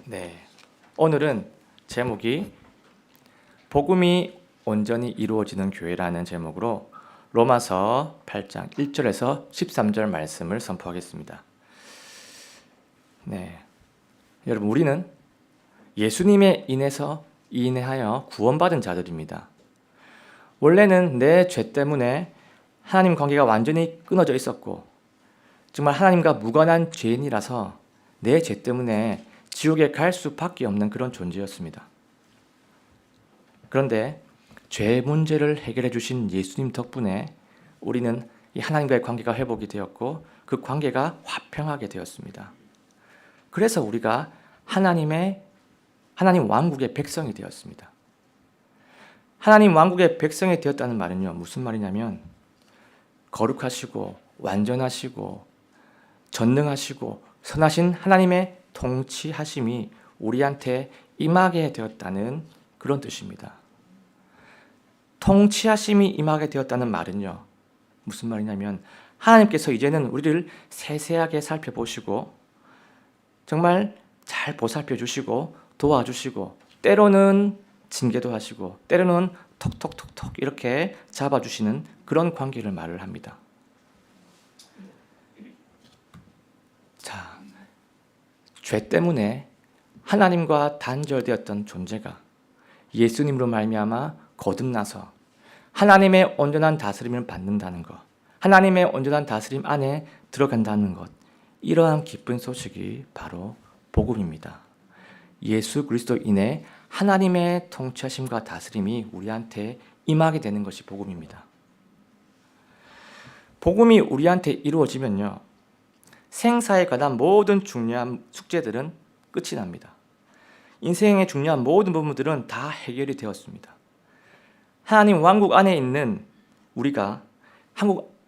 네, 오늘은 제목이 복음이 온전히 이루어지는 교회라는 제목으로 로마서 8장 1절에서 13절 말씀을 선포하겠습니다. 네, 여러분 우리는 예수님에 인하여 구원받은 자들입니다. 원래는 내 죄 때문에 하나님 관계가 완전히 끊어져 있었고 정말 하나님과 무관한 죄인이라서 내 죄 때문에 지옥에 갈 수밖에 없는 그런 존재였습니다. 그런데 죄 문제를 해결해 주신 예수님 덕분에 우리는 이 하나님과의 관계가 회복이 되었고 그 관계가 화평하게 되었습니다. 그래서 우리가 하나님 왕국의 백성이 되었습니다. 하나님 왕국의 백성이 되었다는 말은요, 무슨 말이냐면 거룩하시고 완전하시고 전능하시고 선하신 하나님의 통치하심이 우리한테 임하게 되었다는 그런 뜻입니다. 통치하심이 임하게 되었다는 말은요, 무슨 말이냐면 하나님께서 이제는 우리를 세세하게 살펴보시고 정말 잘 보살펴 주시고 도와주시고 때로는 징계도 하시고 때로는 톡톡톡톡 이렇게 잡아주시는 그런 관계를 말을 합니다. 자, 죄 때문에 하나님과 단절되었던 존재가 예수님으로 말미암아 거듭나서 하나님의 온전한 다스림을 받는다는 것, 하나님의 온전한 다스림 안에 들어간다는 것, 이러한 기쁜 소식이 바로 복음입니다. 예수 그리스도 인해 하나님의 통치하심과 다스림이 우리한테 임하게 되는 것이 복음입니다. 복음이 우리한테 이루어지면요, 생사에 관한 모든 중요한 숙제들은 끝이 납니다. 인생의 중요한 모든 부분들은 다 해결이 되었습니다. 하나님 왕국 안에 있는 우리가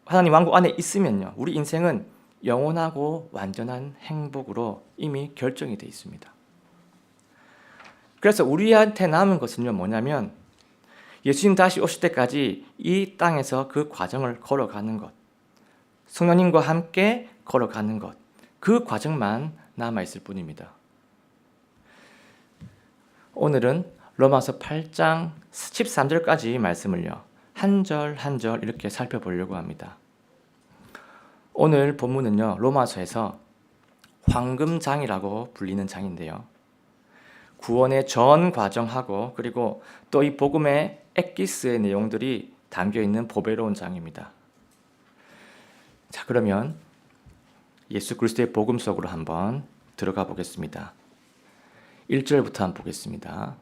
하나님 왕국 안에 있으면요, 우리 인생은 영원하고 완전한 행복으로 이미 결정이 되어 있습니다. 그래서 우리한테 남은 것은요, 뭐냐면 예수님 다시 오실 때까지 이 땅에서 그 과정을 걸어가는 것, 성령님과 함께 걸어가는 것, 그 과정만 남아있을 뿐입니다. 오늘은 로마서 8장 13절까지 말씀을요, 한 절 한 절 이렇게 살펴보려고 합니다. 오늘 본문은요, 로마서에서 황금장이라고 불리는 장인데요, 구원의 전 과정하고 그리고 또 이 복음의 엑기스의 내용들이 담겨있는 보배로운 장입니다. 자, 그러면 예수 그리스도의 복음 속으로 한번 들어가 보겠습니다. 1절부터 한번 보겠습니다.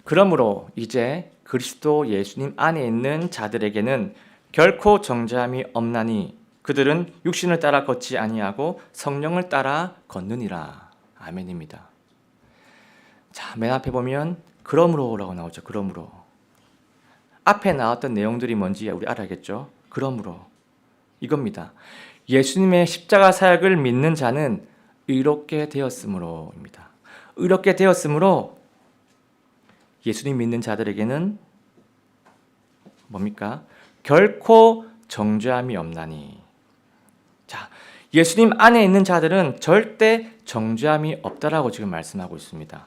그러므로 이제 그리스도 예수님 안에 있는 자들에게는 결코 정죄함이 없나니 그들은 육신을 따라 걷지 아니하고 성령을 따라 걷느니라. 아멘입니다. 자, 맨 앞에 보면 그러므로라고 나오죠. 그러므로. 앞에 나왔던 내용들이 뭔지 우리 알아야겠죠. 그러므로 이겁니다. 예수님의 십자가 사역을 믿는 자는 의롭게 되었으므로입니다. 의롭게 되었으므로 예수님 믿는 자들에게는 뭡니까? 결코 정죄함이 없나니. 자, 예수님 안에 있는 자들은 절대 정죄함이 없다라고 지금 말씀하고 있습니다.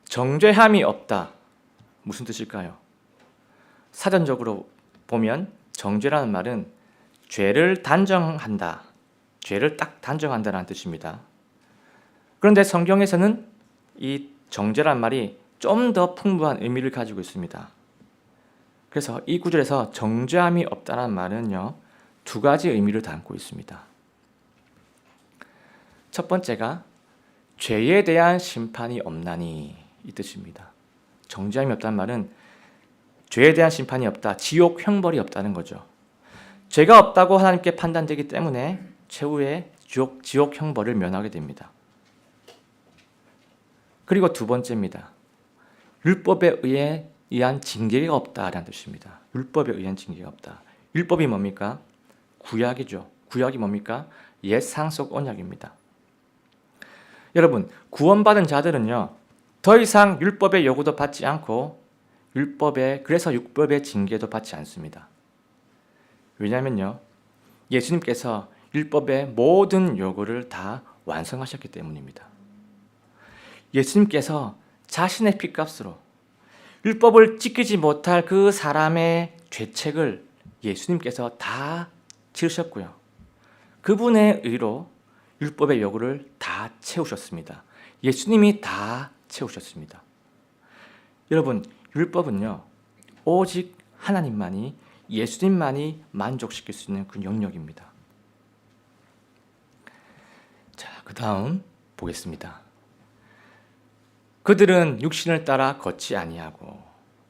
정죄함이 없다. 무슨 뜻일까요? 사전적으로 보면 정죄라는 말은 죄를 단정한다. 죄를 딱 단정한다는 뜻입니다. 그런데 성경에서는 이 정죄란 말이 좀 더 풍부한 의미를 가지고 있습니다. 그래서 이 구절에서 정죄함이 없다는 말은요, 두 가지 의미를 담고 있습니다. 첫 번째가 죄에 대한 심판이 없나니 이 뜻입니다. 정죄함이 없다는 말은 죄에 대한 심판이 없다, 지옥 형벌이 없다는 거죠. 죄가 없다고 하나님께 판단되기 때문에 최후의 지옥 형벌을 면하게 됩니다. 그리고 두 번째입니다. 율법에 의한 징계가 없다라는 뜻입니다. 율법에 의한 징계가 없다. 율법이 뭡니까? 구약이죠. 구약이 뭡니까? 옛 상속 언약입니다. 여러분, 구원받은 자들은요, 더 이상 율법의 요구도 받지 않고 그래서 율법의 징계도 받지 않습니다. 왜냐하면요, 예수님께서 율법의 모든 요구를 다 완성하셨기 때문입니다. 예수님께서 자신의 피값으로 율법을 지키지 못할 그 사람의 죄책을 예수님께서 다 치르셨고요. 그분의 의로 율법의 요구를 다 채우셨습니다. 예수님이 다 채우셨습니다. 여러분, 율법은요, 오직 하나님만이, 예수님만이 만족시킬 수 있는 그 영역입니다. 자, 그 다음 보겠습니다. 그들은 육신을 따라 걷지 아니하고.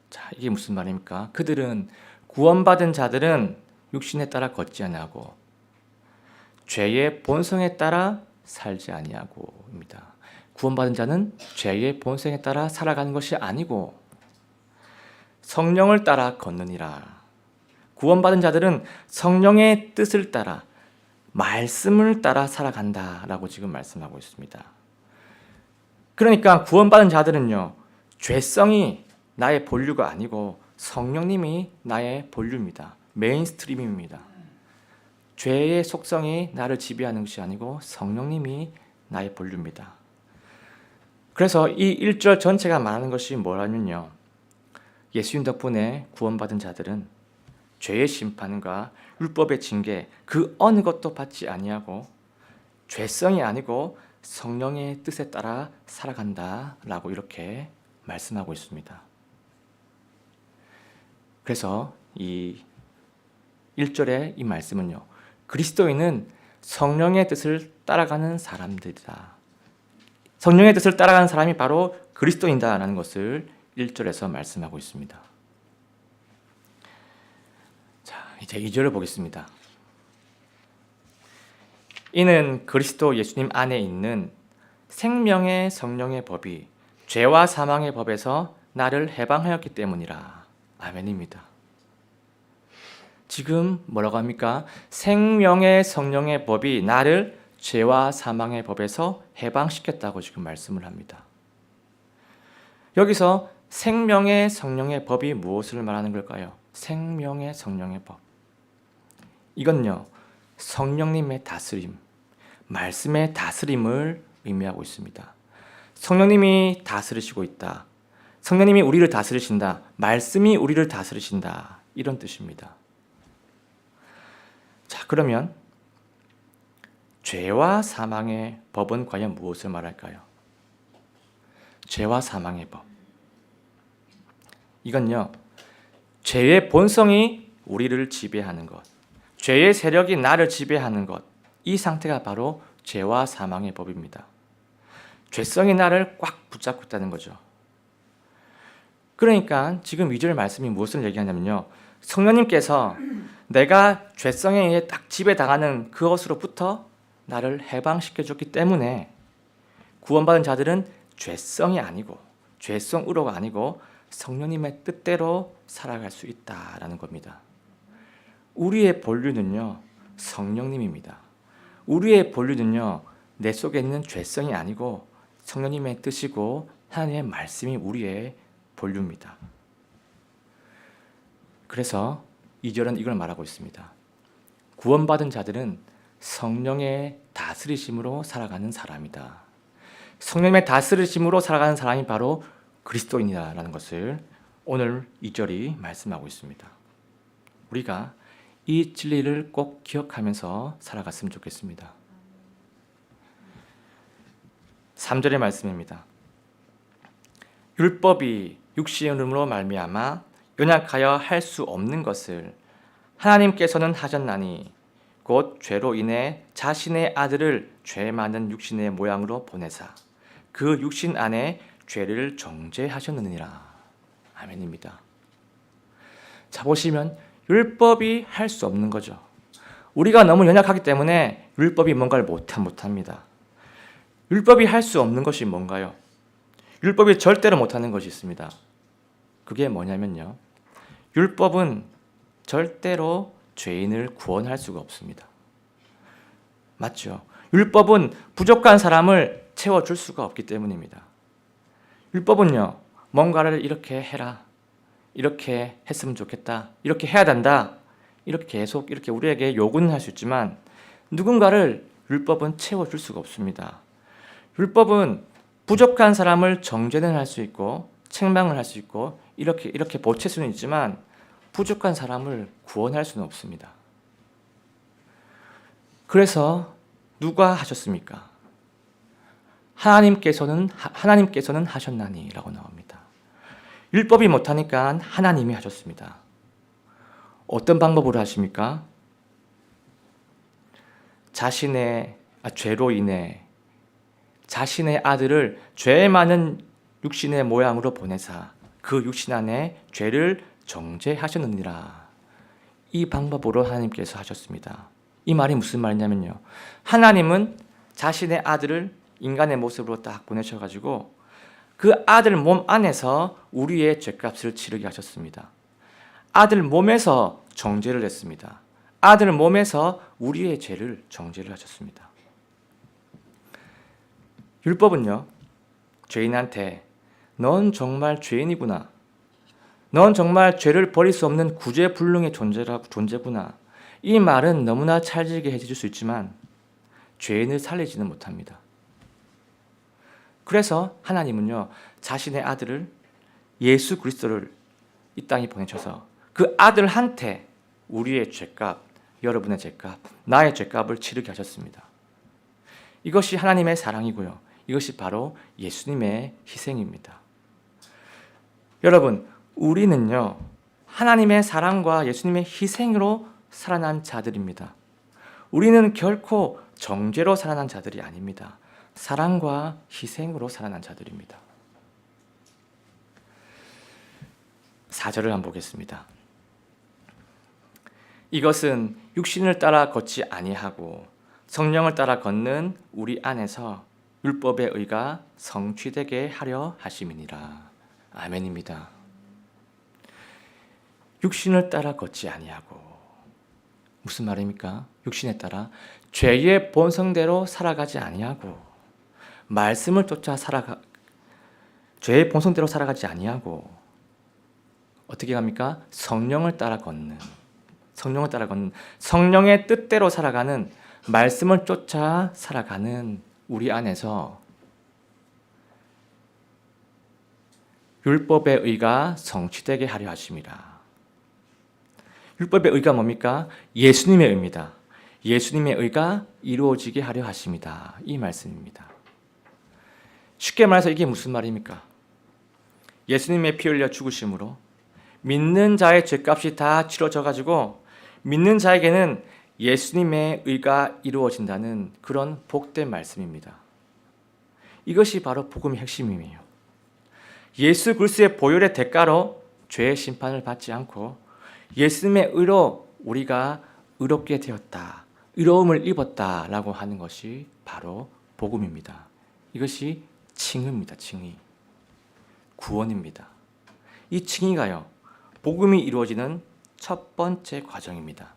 자, 이게 무슨 말입니까? 그들은 구원받은 자들은 육신에 따라 걷지 아니하고 죄의 본성에 따라 살지 아니하고입니다. 구원받은 자는 죄의 본성에 따라 살아가는 것이 아니고 성령을 따라 걷느니라. 구원받은 자들은 성령의 뜻을 따라, 말씀을 따라 살아간다라고 지금 말씀하고 있습니다. 그러니까 구원받은 자들은요, 죄성이 나의 본류가 아니고 성령님이 나의 본류입니다. 메인스트림입니다. 죄의 속성이 나를 지배하는 것이 아니고 성령님이 나의 본류입니다. 그래서 이 1절 전체가 말하는 것이 뭐냐면요, 예수님 덕분에 구원받은 자들은 죄의 심판과 율법의 징계 그 어느 것도 받지 아니하고 죄성이 아니고 성령의 뜻에 따라 살아간다라고 이렇게 말씀하고 있습니다. 그래서 이 1절의 이 말씀은요, 그리스도인은 성령의 뜻을 따라가는 사람들이다. 성령의 뜻을 따라가는 사람이 바로 그리스도인다라는 것을 1절에서 말씀하고 있습니다. 자, 이제 2절을 보겠습니다. 이는 그리스도 예수님 안에 있는 생명의 성령의 법이 죄와 사망의 법에서 나를 해방하였기 때문이라. 아멘입니다. 지금 뭐라고 합니까? 생명의 성령의 법이 나를 죄와 사망의 법에서 해방시켰다고 지금 말씀을 합니다. 여기서 생명의 성령의 법이 무엇을 말하는 걸까요? 생명의 성령의 법. 이건요, 성령님의 다스림, 말씀의 다스림을 의미하고 있습니다. 성령님이 다스리시고 있다. 성령님이 우리를 다스리신다. 말씀이 우리를 다스리신다. 이런 뜻입니다. 자, 그러면 죄와 사망의 법은 과연 무엇을 말할까요? 죄와 사망의 법. 이건요, 죄의 본성이 우리를 지배하는 것, 죄의 세력이 나를 지배하는 것, 이 상태가 바로 죄와 사망의 법입니다. 죄성이 나를 꽉 붙잡고 있다는 거죠. 그러니까 지금 2절 말씀이 무엇을 얘기하냐면요, 성령님께서 내가 죄성에 의해 딱 지배당하는 그것으로부터 나를 해방시켜줬기 때문에 구원받은 자들은 죄성이 아니고 죄성으로가 아니고 성령님의 뜻대로 살아갈 수 있다라는 겁니다. 우리의 본류는요, 성령님입니다. 우리의 본류는요, 내 속에 있는 죄성이 아니고 성령님의 뜻이고 하나님의 말씀이 우리의 본류입니다. 그래서 2절은 이걸 말하고 있습니다. 구원받은 자들은 성령의 다스리심으로 살아가는 사람이다. 성령의 다스리심으로 살아가는 사람이 바로 그리스도인이라는 것을 오늘 2절이 말씀하고 있습니다. 우리가 이 진리를 꼭 기억하면서 살아갔으면 좋겠습니다. 3절의 말씀입니다. 율법이 육신으로 말미암아 연약하여 할 수 없는 것을 하나님께서는 하셨나니 곧 죄로 인해 자신의 아들을 죄 많은 육신의 모양으로 보내사 그 육신 안에 죄를 정죄하셨느니라. 아멘입니다. 자, 보시면 율법이 할 수 없는 거죠. 우리가 너무 연약하기 때문에 율법이 뭔가를 못합니다. 율법이 할 수 없는 것이 뭔가요? 율법이 절대로 못하는 것이 있습니다. 그게 뭐냐면요, 율법은 절대로 죄인을 구원할 수가 없습니다. 맞죠? 율법은 부족한 사람을 채워줄 수가 없기 때문입니다. 율법은요, 뭔가를 이렇게 해라, 이렇게 했으면 좋겠다, 이렇게 해야 된다, 이렇게 계속 이렇게 우리에게 요구는 할 수 있지만 누군가를 율법은 채워줄 수가 없습니다. 율법은 부족한 사람을 정죄는 할 수 있고 책망을 할 수 있고 이렇게 보챌 수는 있지만 부족한 사람을 구원할 수는 없습니다. 그래서 누가 하셨습니까? 하나님께서는 하셨나니라고 나옵니다. 율법이 못하니까 하나님이 하셨습니다. 어떤 방법으로 하십니까? 죄로 인해 자신의 아들을 죄 많은 육신의 모양으로 보내사 그 육신 안에 죄를 정죄하셨느니라. 이 방법으로 하나님께서 하셨습니다. 이 말이 무슨 말이냐면요, 하나님은 자신의 아들을 인간의 모습으로 딱 보내셔가지고 그 아들 몸 안에서 우리의 죄값을 치르게 하셨습니다. 아들 몸에서 정죄를 했습니다. 아들 몸에서 우리의 죄를 정죄를 하셨습니다. 율법은요, 죄인한테 넌 정말 죄인이구나, 넌 정말 죄를 버릴 수 없는 구제불능의 존재구나, 이 말은 너무나 찰지게 해줄 수 있지만 죄인을 살리지는 못합니다. 그래서 하나님은요, 자신의 아들을, 예수 그리스도를 이 땅에 보내셔서 그 아들한테 우리의 죄값, 여러분의 죄값, 나의 죄값을 치르게 하셨습니다. 이것이 하나님의 사랑이고요, 이것이 바로 예수님의 희생입니다. 여러분, 우리는요, 하나님의 사랑과 예수님의 희생으로 살아난 자들입니다. 우리는 결코 정죄로 살아난 자들이 아닙니다. 사랑과 희생으로 살아난 자들입니다. 4절을 한번 보겠습니다. 이것은 육신을 따라 걷지 아니하고 성령을 따라 걷는 우리 안에서 율법의 의가 성취되게 하려 하심이니라. 아멘입니다. 육신을 따라 걷지 아니하고, 무슨 말입니까? 육신에 따라 죄의 본성대로 살아가지 아니하고, 말씀을 쫓아 죄의 본성대로 살아가지 아니하고, 어떻게 합니까? 성령을 따라 걷는, 성령의 뜻대로 살아가는, 말씀을 쫓아 살아가는 우리 안에서 율법의 의가 성취되게 하려 하심이라. 율법의 의가 뭡니까? 예수님의 의입니다. 예수님의 의가 이루어지게 하려 하심이다. 이 말씀입니다. 쉽게 말해서 이게 무슨 말입니까? 예수님의 피 흘려 죽으심으로 믿는 자의 죄값이 다 치러져 가지고 믿는 자에게는 예수님의 의가 이루어진다는 그런 복된 말씀입니다. 이것이 바로 복음의 핵심이에요. 예수 그리스도의 보혈의 대가로 죄의 심판을 받지 않고 예수님의 의로 우리가 의롭게 되었다, 의로움을 입었다라고 하는 것이 바로 복음입니다. 이것이 칭의입니다. 칭의, 구원입니다. 이 칭의가요, 복음이 이루어지는 첫 번째 과정입니다.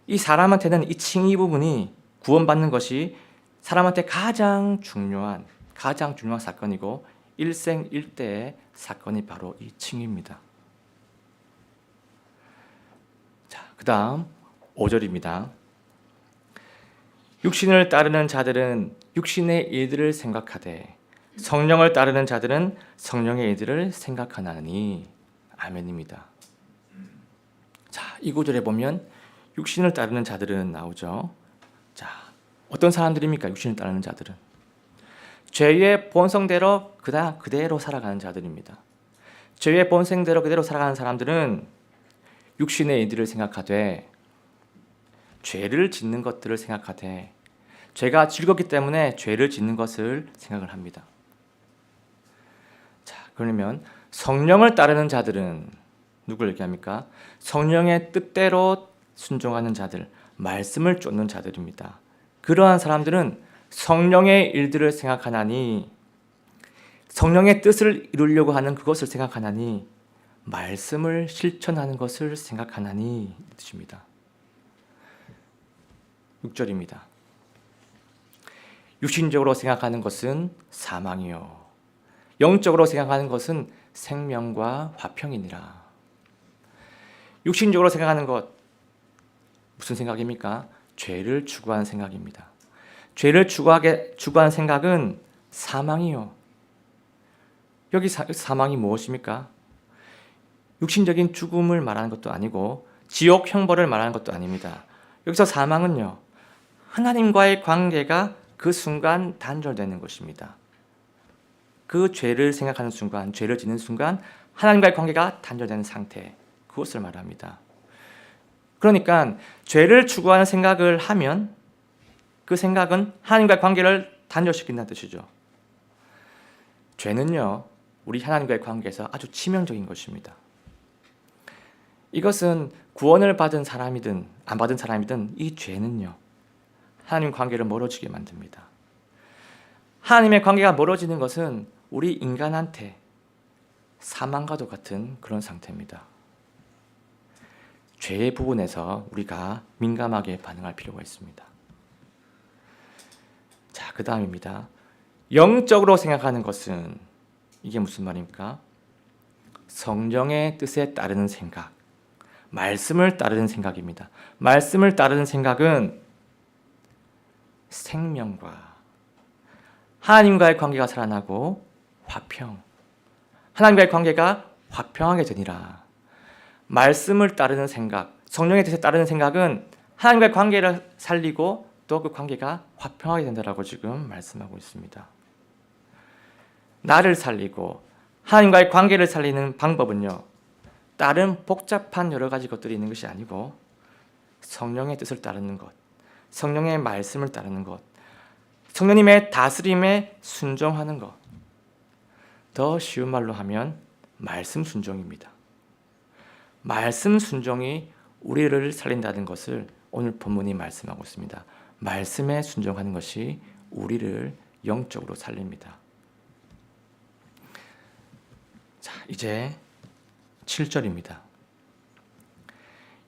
이 사람한테는 이 칭의 부분이, 구원받는 것이 사람한테 가장 중요한 사건이고 일생일대의 사건이 바로 이 칭의입니다. 자, 그 다음 5절입니다. 육신을 따르는 자들은 육신의 일들을 생각하되 성령을 따르는 자들은 성령의 일들을 생각하나니. 아멘입니다. 자, 이 구절에 보면 육신을 따르는 자들은 나오죠. 자, 어떤 사람들입니까? 육신을 따르는 자들은 죄의 본성대로 그대로 살아가는 자들입니다. 죄의 본성대로 그대로 살아가는 사람들은 육신의 일들을 생각하되, 죄를 짓는 것들을 생각하되, 죄가 즐겁기 때문에 죄를 짓는 것을 생각을 합니다. 자, 그러면 성령을 따르는 자들은 누구를 얘기합니까? 성령의 뜻대로 순종하는 자들, 말씀을 쫓는 자들입니다. 그러한 사람들은 성령의 일들을 생각하나니, 성령의 뜻을 이루려고 하는 그것을 생각하나니, 말씀을 실천하는 것을 생각하나니, 이 뜻입니다. 6절입니다. 육신적으로 생각하는 것은 사망이요 영적으로 생각하는 것은 생명과 화평이니라. 육신적으로 생각하는 것, 무슨 생각입니까? 죄를 추구하는 생각입니다. 죄를 추구하는 생각은 사망이요. 여기 사망이 무엇입니까? 육신적인 죽음을 말하는 것도 아니고 지옥 형벌을 말하는 것도 아닙니다. 여기서 사망은요, 하나님과의 관계가 그 순간 단절되는 것입니다. 그 죄를 생각하는 순간, 죄를 짓는 순간 하나님과의 관계가 단절되는 상태, 그것을 말합니다. 그러니까 죄를 추구하는 생각을 하면 그 생각은 하나님과의 관계를 단절시킨다는 뜻이죠. 죄는요, 우리 하나님과의 관계에서 아주 치명적인 것입니다. 이것은 구원을 받은 사람이든 안 받은 사람이든 이 죄는요, 하나님 관계를 멀어지게 만듭니다. 하나님의 관계가 멀어지는 것은 우리 인간한테 사망과도 같은 그런 상태입니다. 죄의 부분에서 우리가 민감하게 반응할 필요가 있습니다. 자, 그 다음입니다. 영적으로 생각하는 것은 이게 무슨 말입니까? 성령의 뜻에 따르는 생각, 말씀을 따르는 생각입니다. 말씀을 따르는 생각은 생명과 하나님과의 관계가 살아나고 하나님과의 관계가 화평하게 되니라. 말씀을 따르는 생각, 성령의 뜻에 따르는 생각은 하나님과의 관계를 살리고 또 그 관계가 화평하게 된다라고 지금 말씀하고 있습니다. 나를 살리고 하나님과의 관계를 살리는 방법은요, 다른 복잡한 여러 가지 것들이 있는 것이 아니고 성령의 뜻을 따르는 것, 성령의 말씀을 따르는 것, 성령님의 다스림에 순종하는 것. 더 쉬운 말로 하면 말씀 순종입니다. 말씀 순종이 우리를 살린다는 것을 오늘 본문이 말씀하고 있습니다. 말씀에 순종하는 것이 우리를 영적으로 살립니다. 자, 이제 7절입니다.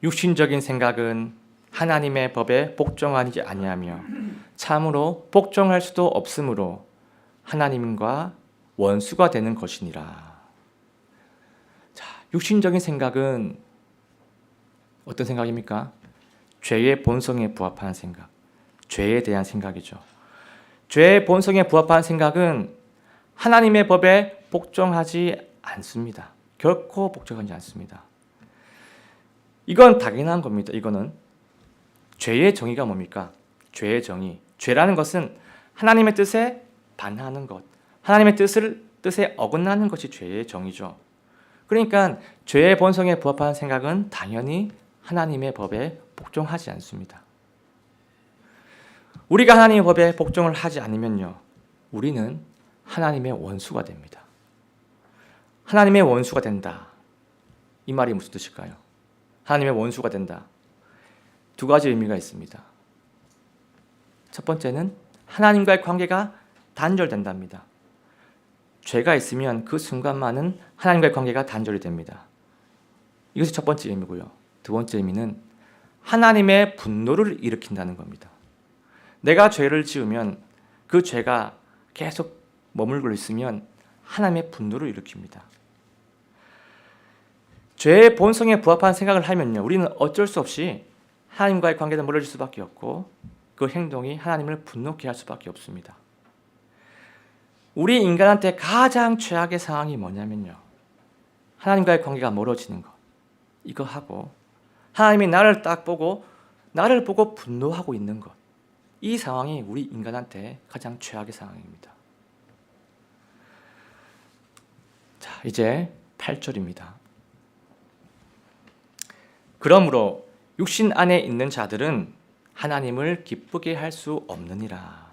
육신적인 생각은 하나님의 법에 복종하지 아니하며 참으로 복종할 수도 없으므로 하나님과 원수가 되는 것이니라. 자, 육신적인 생각은 어떤 생각입니까? 죄의 본성에 부합하는 생각, 죄에 대한 생각이죠. 죄의 본성에 부합하는 생각은 하나님의 법에 복종하지 않습니다. 결코 복종하지 않습니다. 이건 당연한 겁니다. 이거는 죄의 정의가 뭡니까? 죄의 정의. 죄라는 것은 하나님의 뜻에 반하는 것, 하나님의 뜻에 어긋나는 것이 죄의 정의죠. 그러니까 죄의 본성에 부합하는 생각은 당연히 하나님의 법에 복종하지 않습니다. 우리가 하나님의 법에 복종을 하지 않으면요, 우리는 하나님의 원수가 됩니다. 하나님의 원수가 된다. 이 말이 무슨 뜻일까요? 하나님의 원수가 된다. 두 가지 의미가 있습니다. 첫 번째는 하나님과의 관계가 단절된답니다. 죄가 있으면 그 순간만은 하나님과의 관계가 단절이 됩니다. 이것이 첫 번째 의미고요. 두 번째 의미는 하나님의 분노를 일으킨다는 겁니다. 내가 죄를 지으면 그 죄가 계속 머물고 있으면 하나님의 분노를 일으킵니다. 죄의 본성에 부합한 생각을 하면요, 우리는 어쩔 수 없이 하나님과의 관계는 멀어질 수밖에 없고 그 행동이 하나님을 분노케 할 수밖에 없습니다. 우리 인간한테 가장 최악의 상황이 뭐냐면요, 하나님과의 관계가 멀어지는 것, 이거 하고 하나님이 나를 딱 보고 나를 보고 분노하고 있는 것, 이 상황이 우리 인간한테 가장 최악의 상황입니다. 자, 이제 8절입니다. 그러므로 육신 안에 있는 자들은 하나님을 기쁘게 할 수 없느니라.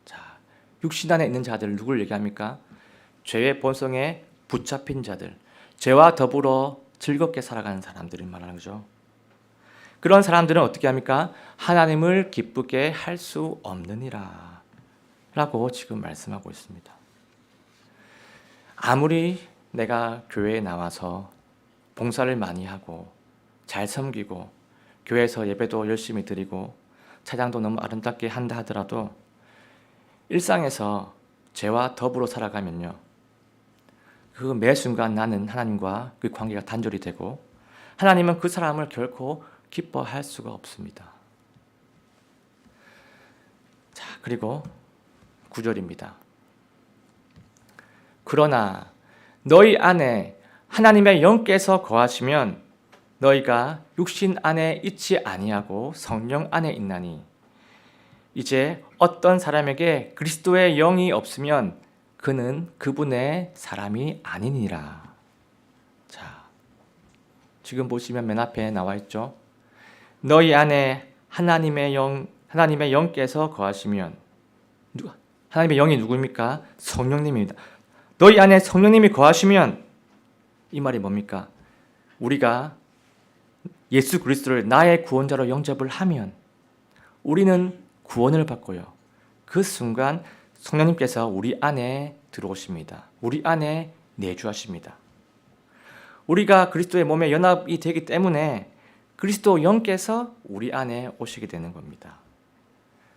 자, 육신 안에 있는 자들 누굴 얘기합니까? 죄의 본성에 붙잡힌 자들, 죄와 더불어 즐겁게 살아가는 사람들을 말하는 거죠. 그런 사람들은 어떻게 합니까? 하나님을 기쁘게 할 수 없느니라 라고 지금 말씀하고 있습니다. 아무리 내가 교회에 나와서 봉사를 많이 하고 잘 섬기고 교회에서 예배도 열심히 드리고 찬양도 너무 아름답게 한다 하더라도 일상에서 죄와 더불어 살아가면요, 그 매 순간 나는 하나님과 그 관계가 단절이 되고 하나님은 그 사람을 결코 기뻐할 수가 없습니다. 그리고 9절입니다. 그러나 너희 안에 하나님의 영께서 거하시면 너희가 육신 안에 있지 아니하고 성령 안에 있나니 이제 어떤 사람에게 그리스도의 영이 없으면 그는 그분의 사람이 아니니라. 자, 지금 보시면 맨 앞에 나와 있죠. 너희 안에 하나님의 영께서 거하시면, 하나님의 영이 누구입니까? 성령님입니다. 너희 안에 성령님이 거하시면, 이 말이 뭡니까? 우리가 예수 그리스도를 나의 구원자로 영접을 하면 우리는 구원을 받고요. 그 순간 성령님께서 우리 안에 들어오십니다. 우리 안에 내주하십니다. 우리가 그리스도의 몸에 연합이 되기 때문에 그리스도 영께서 우리 안에 오시게 되는 겁니다.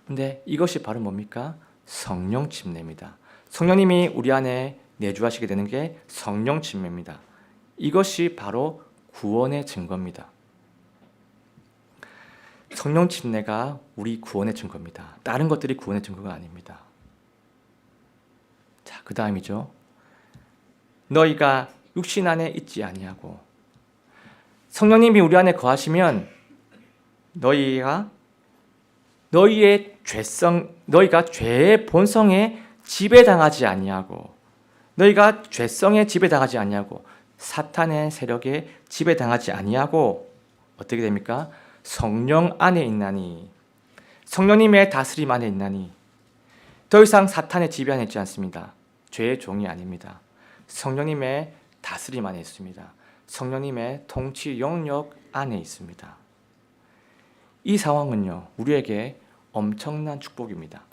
근데 이것이 바로 뭡니까? 성령 침례입니다. 성령님이 우리 안에 내주하시게 되는 게 성령 침례입니다. 이것이 바로 구원의 증거입니다. 성령 침례가 우리 구원의 증거입니다. 다른 것들이 구원의 증거가 아닙니다. 자, 그 다음이죠. 너희가 육신 안에 있지 아니하고, 성령님이 우리 안에 거하시면 너희가 죄의 본성에 지배당하지 아니하고, 너희가 죄성에 지배당하지 아니하고, 사탄의 세력에 지배당하지 아니하고, 어떻게 됩니까? 성령 안에 있나니, 성령님의 다스림 안에 있나니, 더 이상 사탄의 지배 안에 있지 않습니다. 죄의 종이 아닙니다. 성령님의 다스림 안에 있습니다. 성령님의 통치 영역 안에 있습니다. 이 상황은요, 우리에게 엄청난 축복입니다.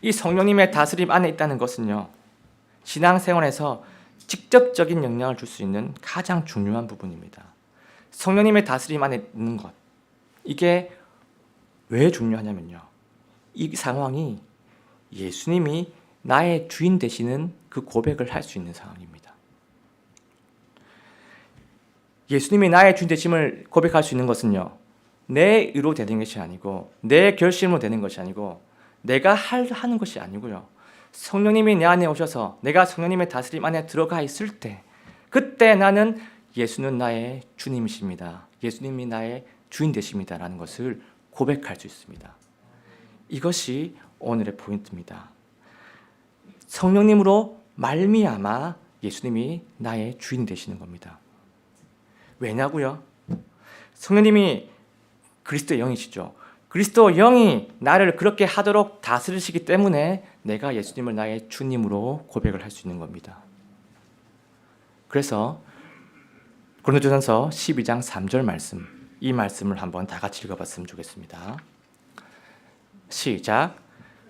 이 성령님의 다스림 안에 있다는 것은요, 신앙생활에서 직접적인 영향을 줄 수 있는 가장 중요한 부분입니다. 성령님의 다스림 안에 있는 것, 이게 왜 중요하냐면요, 이 상황이 예수님이 나의 주인 되시는 그 고백을 할 수 있는 상황입니다. 예수님이 나의 주인 되심을 고백할 수 있는 것은요, 내 의로 되는 것이 아니고, 내 결심으로 되는 것이 아니고, 내가 하는 것이 아니고요, 성령님이 내 안에 오셔서 내가 성령님의 다스림 안에 들어가 있을 때, 그때 나는 예수는 나의 주님이십니다, 예수님이 나의 주인 되십니다 라는 것을 고백할 수 있습니다. 이것이 오늘의 포인트입니다. 성령님으로 말미암아 예수님이 나의 주인 되시는 겁니다. 왜냐고요? 성령님이 그리스도의 영이시죠. 그리스도 영이 나를 그렇게 하도록 다스리시기 때문에 내가 예수님을 나의 주님으로 고백을 할 수 있는 겁니다. 그래서 고린도전서 12장 3절 말씀, 이 말씀을 한번 다 같이 읽어봤으면 좋겠습니다. 시작.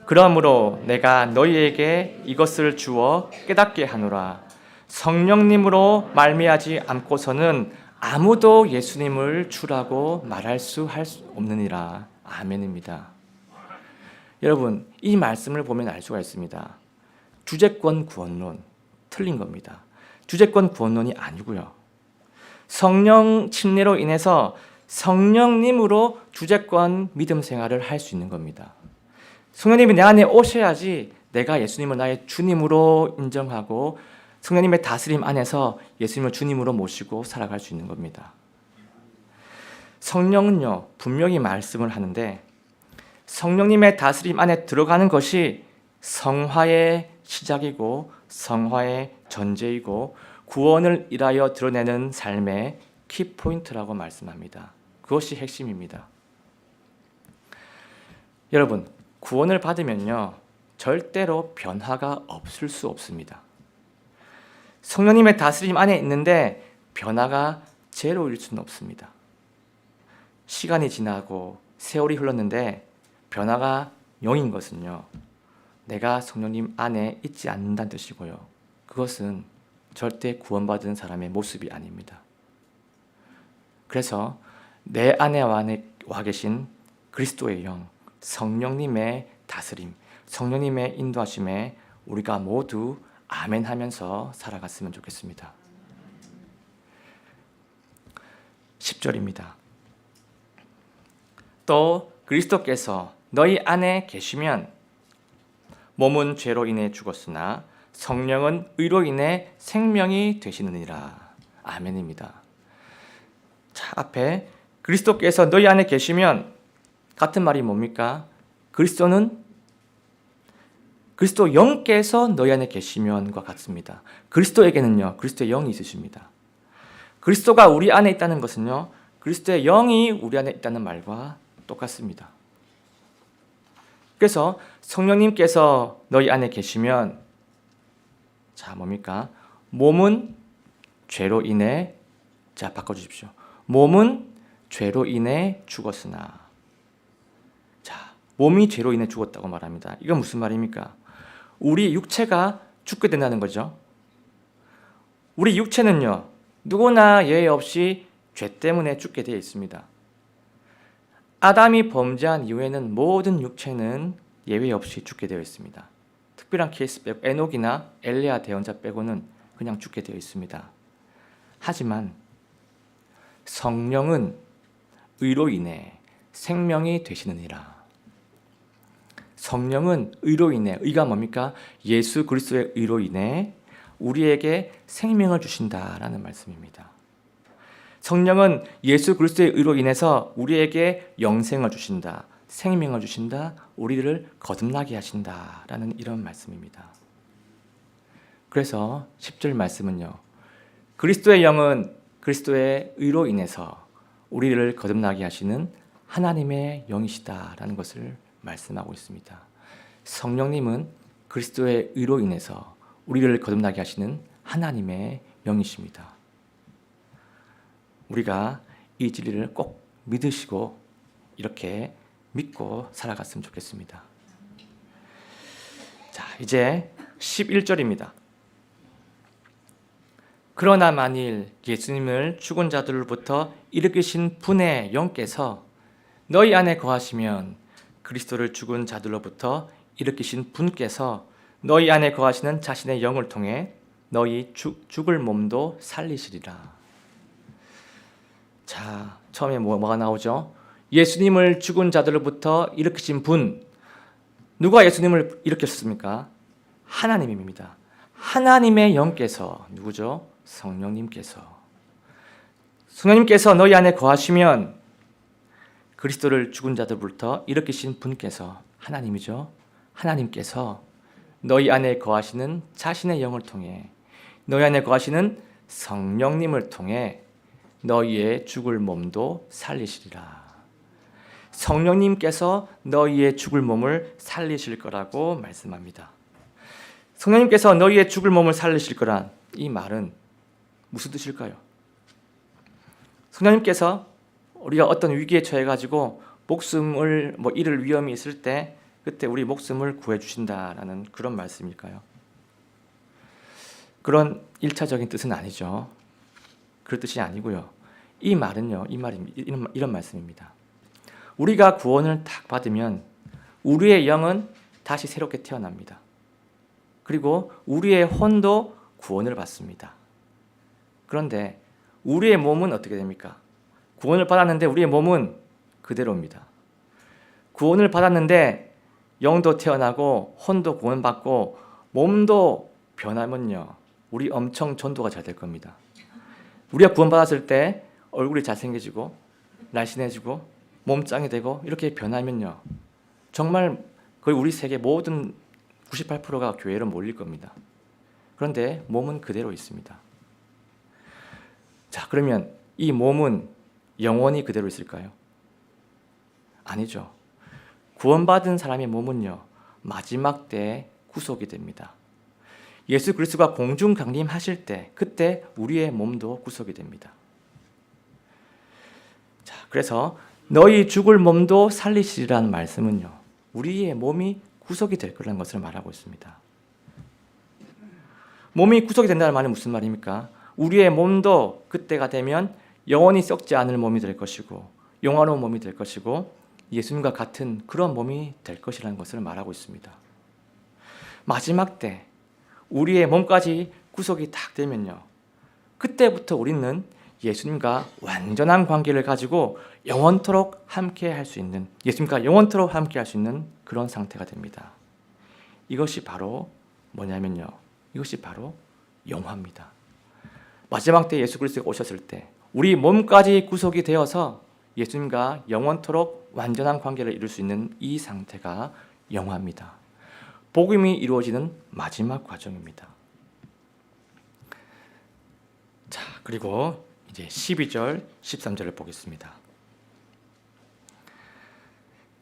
그러므로 내가 너희에게 이것을 주어 깨닫게 하노라. 성령님으로 말미암지 않고서는 아무도 예수님을 주라고 말할 수 없느니라. 아멘입니다. 여러분, 이 말씀을 보면 알 수가 있습니다. 주제권 구원론, 틀린 겁니다. 주제권 구원론이 아니고요, 성령 침례로 인해서 성령님으로 주제권 믿음 생활을 할 수 있는 겁니다. 성령님이 내 안에 오셔야지 내가 예수님을 나의 주님으로 인정하고 성령님의 다스림 안에서 예수님을 주님으로 모시고 살아갈 수 있는 겁니다. 성령은요, 분명히 말씀을 하는데 성령님의 다스림 안에 들어가는 것이 성화의 시작이고 성화의 전제이고 구원을 일하여 드러내는 삶의 키포인트라고 말씀합니다. 그것이 핵심입니다. 여러분, 구원을 받으면요, 절대로 변화가 없을 수 없습니다. 성령님의 다스림 안에 있는데 변화가 제로일 수는 없습니다. 시간이 지나고 세월이 흘렀는데 변화가 0인 것은요, 내가 성령님 안에 있지 않는다는 뜻이고요, 그것은 절대 구원받은 사람의 모습이 아닙니다. 그래서 내 안에 와 계신 그리스도의 영, 성령님의 다스림, 성령님의 인도하심에 우리가 모두 아멘 하면서 살아갔으면 좋겠습니다. 10절입니다. 또 그리스도께서 너희 안에 계시면 몸은 죄로 인해 죽었으나 성령은 의로 인해 생명이 되시느니라. 아멘입니다. 자, 앞에 그리스도께서 너희 안에 계시면 같은 말이 뭡니까? 그리스도 영께서 너희 안에 계시면과 같습니다. 그리스도에게는요, 그리스도의 영이 있으십니다. 그리스도가 우리 안에 있다는 것은요, 그리스도의 영이 우리 안에 있다는 말과 똑같습니다. 그래서 성령님께서 너희 안에 계시면 자, 뭡니까? 몸은 죄로 인해 바꿔주십시오. 몸은 죄로 인해 죽었으나 자, 몸이 죄로 인해 죽었다고 말합니다. 이건 무슨 말입니까? 우리 육체가 죽게 된다는 거죠. 우리 육체는요, 누구나 예외 없이 죄 때문에 죽게 되어 있습니다. 아담이 범죄한 이후에는 모든 육체는 예외 없이 죽게 되어 있습니다. 특별한 케이스 빼고 에녹이나 엘리야 대언자 빼고는 그냥 죽게 되어 있습니다. 하지만 성령은 의로 인해 생명이 되시느니라. 성령은 의로 인해, 의가 뭡니까? 예수 그리스도의 의로 인해 우리에게 생명을 주신다라는 말씀입니다. 성령은 예수 그리스도의 의로 인해서 우리에게 영생을 주신다, 생명을 주신다, 우리를 거듭나게 하신다라는 이런 말씀입니다. 그래서 10절 말씀은요, 그리스도의 영은 그리스도의 의로 인해서 우리를 거듭나게 하시는 하나님의 영이시다라는 것을 말씀하고 있습니다. 성령님은 그리스도의 의로 인해서 우리를 거듭나게 하시는 하나님의 영이십니다. 우리가 이 진리를 꼭 믿으시고 이렇게 믿고 살아갔으면 좋겠습니다. 자, 이제 11절입니다. 그러나 만일 예수님을 죽은 자들로부터 일으키신 분의 영께서 너희 안에 거하시면 그리스도를 죽은 자들로부터 일으키신 분께서 너희 안에 거하시는 자신의 영을 통해 너희 죽을 몸도 살리시리라. 자, 처음에 뭐가 나오죠? 예수님을 죽은 자들로부터 일으키신 분. 누가 예수님을 일으켰습니까? 하나님입니다. 하나님의 영께서 누구죠? 성령님께서. 성령님께서 너희 안에 거하시면 그리스도를 죽은 자들로부터 일으키신 분께서 하나님이죠. 하나님께서 너희 안에 거하시는 자신의 영을 통해 너희 안에 거하시는 성령님을 통해 너희의 죽을 몸도 살리시리라. 성령님께서 너희의 죽을 몸을 살리실 거라고 말씀합니다. 성령님께서 너희의 죽을 몸을 살리실 거란 이 말은 무슨 뜻일까요? 성령님께서 우리가 어떤 위기에 처해가지고 목숨을 잃을 위험이 있을 때 그때 우리 목숨을 구해 주신다라는 그런 말씀일까요? 그런 1차적인 뜻은 아니죠. 그런 뜻이 아니고요. 이 말은요, 이런 말씀입니다. 우리가 구원을 딱 받으면 우리의 영은 다시 새롭게 태어납니다. 그리고 우리의 혼도 구원을 받습니다. 그런데 우리의 몸은 어떻게 됩니까? 구원을 받았는데 우리의 몸은 그대로입니다. 구원을 받았는데 영도 태어나고 혼도 구원받고 몸도 변하면요, 우리 엄청 전도가 잘 될 겁니다. 우리가 구원받았을 때 얼굴이 잘생겨지고 날씬해지고 몸짱이 되고 이렇게 변하면요, 정말 거의 우리 세계 모든 98%가 교회로 몰릴 겁니다. 그런데 몸은 그대로 있습니다. 자, 그러면 이 몸은 영원히 그대로 있을까요? 아니죠. 구원받은 사람의 몸은요, 마지막 때에 구속이 됩니다. 예수 그리스도가 공중 강림하실 때 그때 우리의 몸도 구속이 됩니다. 자, 그래서 너희 죽을 몸도 살리시리라는 말씀은요, 우리의 몸이 구속이 될 거라는 것을 말하고 있습니다. 몸이 구속이 된다는 말은 무슨 말입니까? 우리의 몸도 그때가 되면 영원히 썩지 않을 몸이 될 것이고 영화로운 몸이 될 것이고 예수님과 같은 그런 몸이 될 것이라는 것을 말하고 있습니다. 마지막 때 우리의 몸까지 구속이 딱 되면요, 그때부터 우리는 예수님과 완전한 관계를 가지고 영원토록 함께 할 수 있는, 예수님과 영원토록 함께 할 수 있는 그런 상태가 됩니다. 이것이 바로 뭐냐면요, 이것이 바로 영화입니다. 마지막 때 예수 그리스도가 오셨을 때 우리 몸까지 구속이 되어서 예수님과 영원토록 완전한 관계를 이룰 수 있는 이 상태가 영화입니다. 복음이 이루어지는 마지막 과정입니다. 자, 그리고 이제 12절, 13절을 보겠습니다.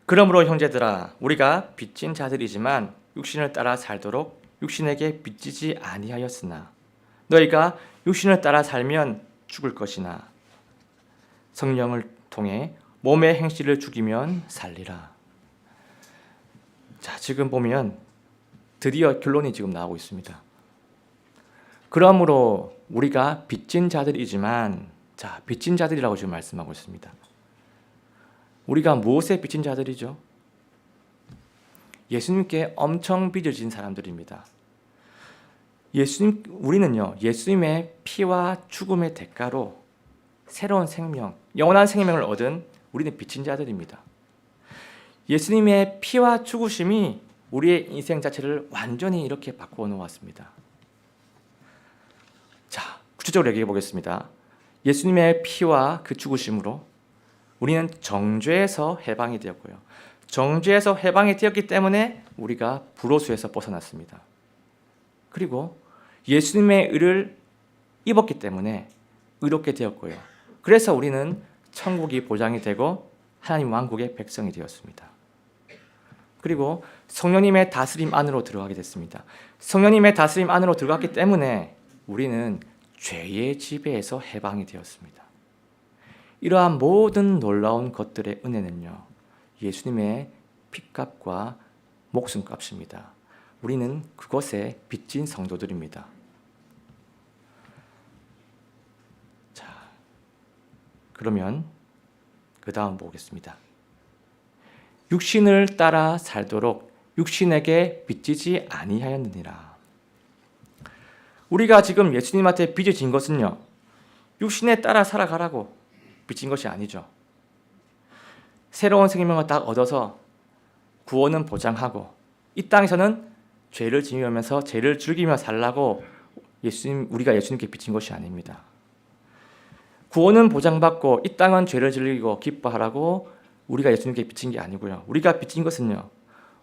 그러므로 형제들아, 우리가 빚진 자들이지만 육신을 따라 살도록 육신에게 빚지지 아니하였으나 너희가 육신을 따라 살면 죽을 것이나 성령을 통해 몸의 행실을 죽이면 살리라. 자, 지금 보면 드디어 결론이 지금 나오고 있습니다. 그러므로 우리가 빚진 자들이지만, 자, 빚진 자들이라고 지금 말씀하고 있습니다. 우리가 무엇에 빚진 자들이죠? 예수님께 엄청 빚어진 사람들입니다. 우리는요, 예수님의 피와 죽음의 대가로 새로운 생명, 영원한 생명을 얻은 우리는 빚진 자들입니다. 예수님의 피와 죽으심이 우리의 인생 자체를 완전히 이렇게 바꾸어 놓았습니다. 자, 구체적으로 얘기해 보겠습니다. 예수님의 피와 그 죽으심으로 우리는 정죄에서 해방이 되었고요. 정죄에서 해방이 되었기 때문에 우리가 불호수에서 벗어났습니다. 그리고 예수님의 의를 입었기 때문에 의롭게 되었고요. 그래서 우리는 천국이 보장이 되고 하나님 왕국의 백성이 되었습니다. 그리고 성령님의 다스림 안으로 들어가게 됐습니다. 성령님의 다스림 안으로 들어갔기 때문에 우리는 죄의 지배에서 해방이 되었습니다. 이러한 모든 놀라운 것들의 은혜는요, 예수님의 피값과 목숨값입니다. 우리는 그것에 빚진 성도들입니다. 자, 그러면 그 다음 보겠습니다. 육신을 따라 살도록 육신에게 빚지지 아니하였느니라. 우리가 지금 예수님한테 빚어진 것은요, 육신에 따라 살아가라고 빚진 것이 아니죠. 새로운 생명을 딱 얻어서 구원은 보장하고 이 땅에서는 죄를 지으면서 죄를 즐기며 살라고 우리가 예수님께 빚진 것이 아닙니다. 구원은 보장받고 이 땅은 죄를 즐기고 기뻐하라고 우리가 예수님께 빚진 게 아니고요. 우리가 빚진 것은요,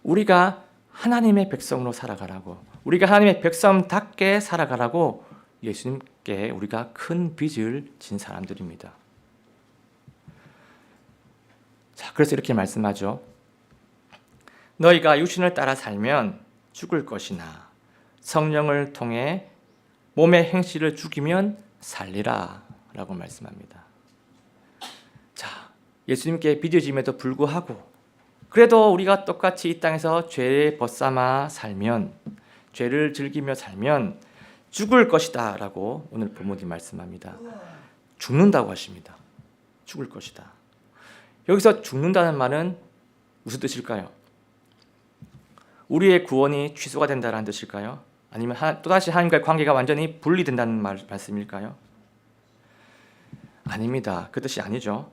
우리가 하나님의 백성으로 살아가라고, 우리가 하나님의 백성답게 살아가라고 예수님께 우리가 큰 빚을 진 사람들입니다. 자, 그래서 이렇게 말씀하죠. 너희가 육신을 따라 살면 죽을 것이나 성령을 통해 몸의 행실을 죽이면 살리라 라고 말씀합니다. 자, 예수님께 빚어짐에도 불구하고 그래도 우리가 똑같이 이 땅에서 죄에 벗삼아 살면, 죄를 즐기며 살면 죽을 것이다 라고 오늘 본문이 말씀합니다. 죽는다고 하십니다. 죽을 것이다. 여기서 죽는다는 말은 무슨 뜻일까요? 우리의 구원이 취소가 된다는 뜻일까요? 아니면 또다시 하나님과의 관계가 완전히 분리된다는 말씀일까요? 아닙니다. 그 뜻이 아니죠.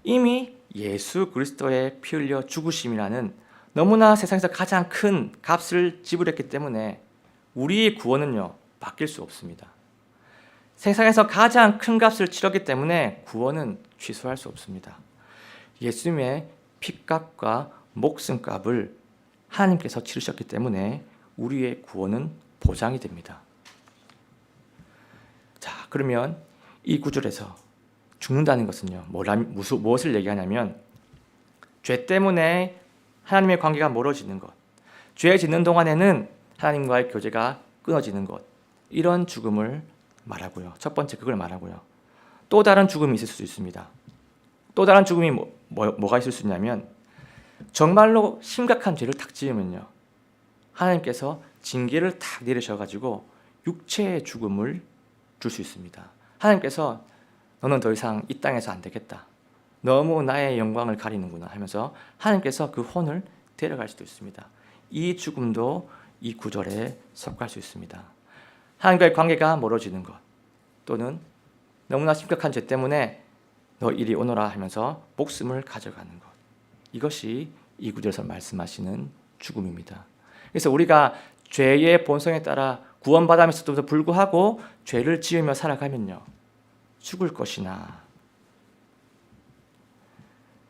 이미 예수 그리스도의 피 흘려 죽으심이라는 너무나 세상에서 가장 큰 값을 지불했기 때문에 우리의 구원은요, 바뀔 수 없습니다. 세상에서 가장 큰 값을 치렀기 때문에 구원은 취소할 수 없습니다. 예수님의 피값과 목숨값을 하나님께서 치르셨기 때문에 우리의 구원은 보장이 됩니다. 자, 그러면 이 구절에서 죽는다는 것은요, 무엇을 얘기하냐면 죄 때문에 하나님의 관계가 멀어지는 것, 죄 짓는 동안에는 하나님과의 교제가 끊어지는 것, 이런 죽음을 말하고요. 첫 번째 그걸 말하고요. 또 다른 죽음이 있을 수 있습니다. 또 다른 죽음이 뭐가 있을 수 있냐면 정말로 심각한 죄를 탁 지으면요, 하나님께서 징계를 탁 내리셔가지고 육체의 죽음을 줄 수 있습니다. 하나님께서 너는 더 이상 이 땅에서 안 되겠다, 너무 나의 영광을 가리는구나 하면서 하나님께서 그 혼을 데려갈 수도 있습니다. 이 죽음도 이 구절에 속할 수 있습니다. 하나님과의 관계가 멀어지는 것, 또는 너무나 심각한 죄 때문에 너 이리 오너라 하면서 목숨을 가져가는 것. 이것이 이 구절에서 말씀하시는 죽음입니다. 그래서 우리가 죄의 본성에 따라 구원받으면서도 불구하고 죄를 지으며 살아가면요, 죽을 것이나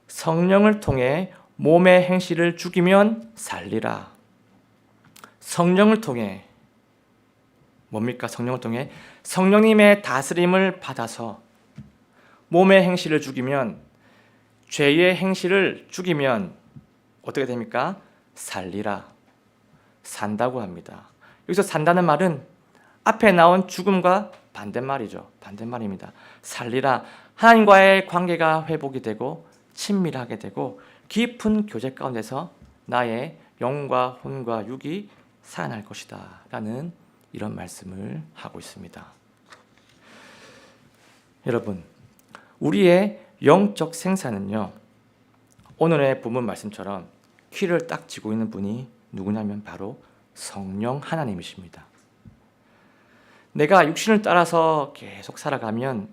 성령을 통해 몸의 행실을 죽이면 살리라. 성령을 통해 뭡니까? 성령을 통해 성령님의 다스림을 받아서 몸의 행실을 죽이면, 죄의 행실을 죽이면 어떻게 됩니까? 살리라. 산다고 합니다. 여기서 산다는 말은 앞에 나온 죽음과 반대말이죠. 반대말입니다. 살리라. 하나님과의 관계가 회복이 되고 친밀하게 되고 깊은 교제 가운데서 나의 영과 혼과 육이 살아날 것이다 라는 이런 말씀을 하고 있습니다. 여러분, 우리의 영적 생사는요, 오늘의 본문 말씀처럼 키를 딱 쥐고 있는 분이 누구냐면 바로 성령 하나님이십니다. 내가 육신을 따라서 계속 살아가면,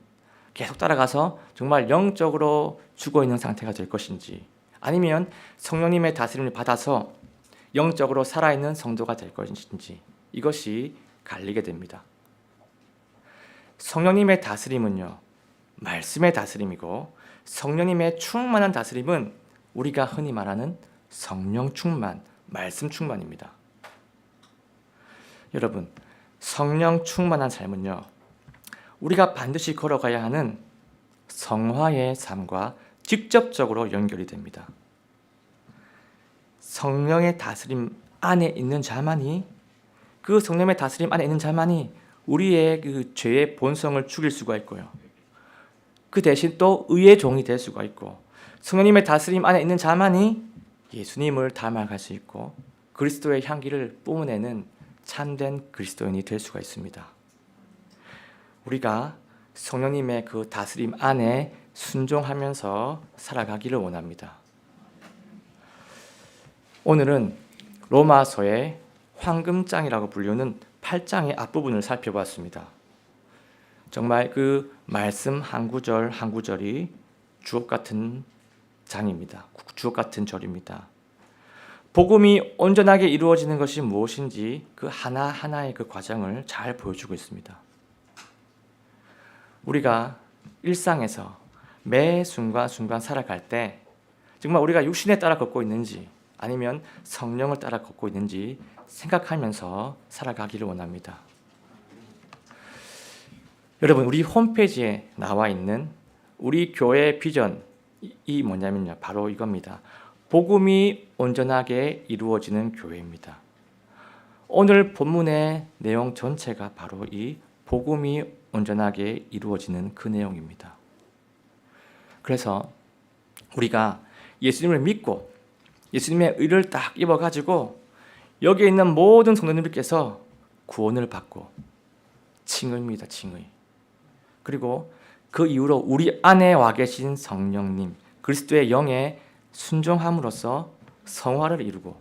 계속 따라가서 정말 영적으로 죽어 있는 상태가 될 것인지, 아니면 성령님의 다스림을 받아서 영적으로 살아있는 성도가 될 것인지, 이것이 갈리게 됩니다. 성령님의 다스림은요, 말씀의 다스림이고, 성령님의 충만한 다스림은 우리가 흔히 말하는 성령 충만, 말씀 충만입니다. 여러분, 성령 충만한 삶은요, 우리가 반드시 걸어가야 하는 성화의 삶과 직접적으로 연결이 됩니다. 성령의 다스림 안에 있는 자만이, 그 성령의 다스림 안에 있는 자만이 우리의 그 죄의 본성을 죽일 수가 있고요, 그 대신 또 의의 종이 될 수가 있고, 성령님의 다스림 안에 있는 자만이 예수님을 닮아갈 수 있고 그리스도의 향기를 뿜어내는 참된 그리스도인이 될 수가 있습니다. 우리가 성령님의 그 다스림 안에 순종하면서 살아가기를 원합니다. 오늘은 로마서의 황금장이라고 불리는 8장의 앞부분을 살펴봤습니다. 정말 그 말씀 한 구절 한 구절이 주옥 같은 장입니다. 주옥 같은 절입니다. 복음이 온전하게 이루어지는 것이 무엇인지 그 하나하나의 그 과정을 잘 보여주고 있습니다. 우리가 일상에서 매 순간순간 살아갈 때 정말 우리가 육신에 따라 걷고 있는지 아니면 성령을 따라 걷고 있는지 생각하면서 살아가기를 원합니다. 여러분, 우리 홈페이지에 나와 있는 우리 교회의 비전이 뭐냐면요, 바로 이겁니다. 복음이 온전하게 이루어지는 교회입니다. 오늘 본문의 내용 전체가 바로 이 복음이 온전하게 이루어지는 그 내용입니다. 그래서 우리가 예수님을 믿고 예수님의 의를 딱 입어가지고 여기에 있는 모든 성도님들께서 구원을 받고 칭의입니다. 칭의. 그리고 그 이후로 우리 안에 와 계신 성령님, 그리스도의 영에 순종함으로써 성화를 이루고,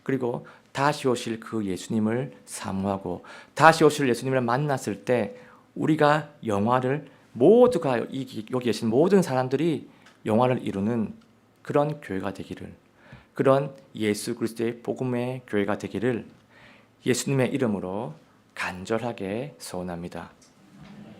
그리고 다시 오실 그 예수님을 사모하고 다시 오실 예수님을 만났을 때 우리가 영화를 모두가 여기 계신 모든 사람들이 영화를 이루는 그런 교회가 되기를, 그런 예수 그리스도의 복음의 교회가 되기를 예수님의 이름으로 간절하게 소원합니다.